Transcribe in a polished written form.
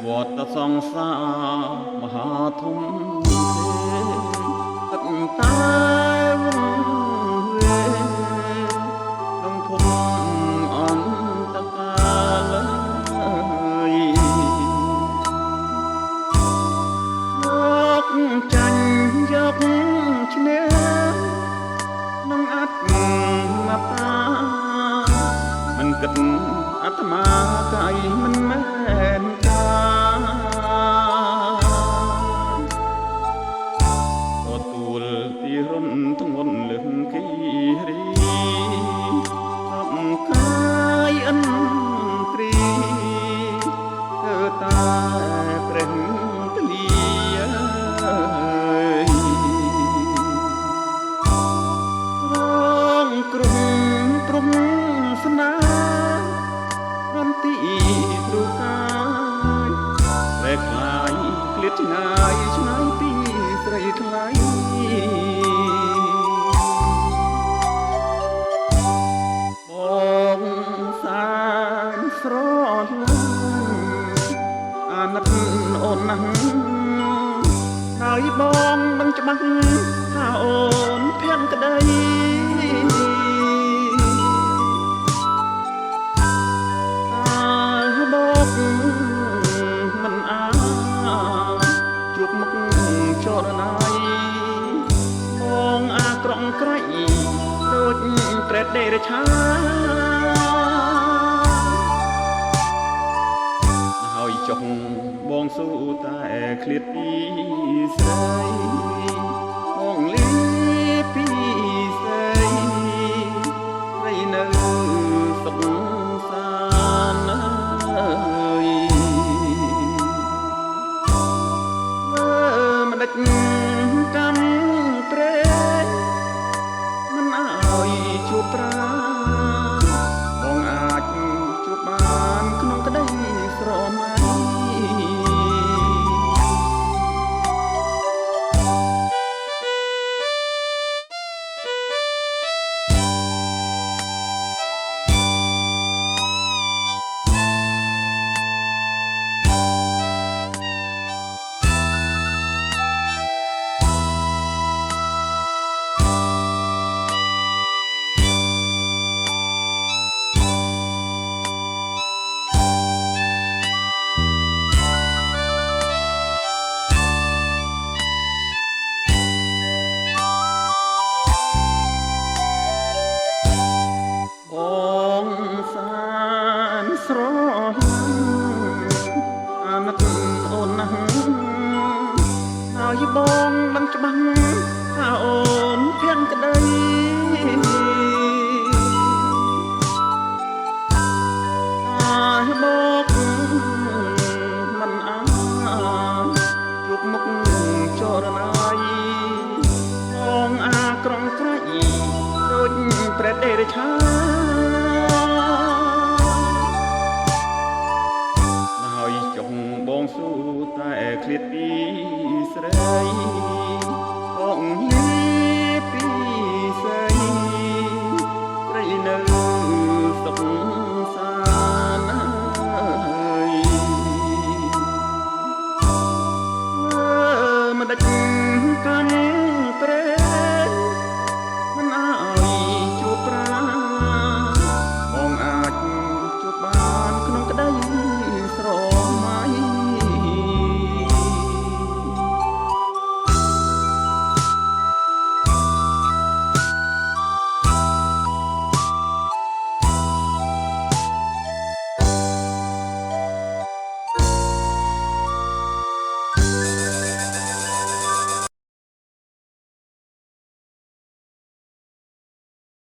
វត្តសង្សារមហាធំទេទឹកតែវង្វេក្នុងភពអន្តកាលយកចាញ់យកឈ្នះនឹងអាត្មាតាមិនគិតអាត្មាកាយមិនមែនទទួលទីរុនធ្ងន់លឹងគីរីអបកាយអន្ត្រីធ្វើតែព្រះទលារងគ្រំព្រំស្នារំទីរូកាយតែខ្លាយឃ្លាតឆ្ងាយឆ្ងាយពីស្រីថ្លៃបងសានស្រឡាញ់អាណិតអូនណាស់ហើយបងនឹងច្បាស់ថាអូនភាំងក្តីមិនអាចជួបមុខចរណៃបងអាក្រក់ក្រៃដូចប្រេតដេរឆាហើយចុះបងស៊ូតែឃ្លាតពីស្រីបងលីពីស្រីស្រីនៅសុខសាន្តកម្មព្រេងមិនឲ្យជួបប្រាបងអាចជួបបានក្នុងក្តីស្រមៃស្រឡាញ់អាណិតអូនណាស់ហើយបងនឹងច្បាស់ថាអូនភាំងក្តីបងមិនអាចជួបមុខចរណៃបងអាក្រំក្រៃដូចប្រេតដេរឆាបងស៊ូតែឃ្លាតពីស្រី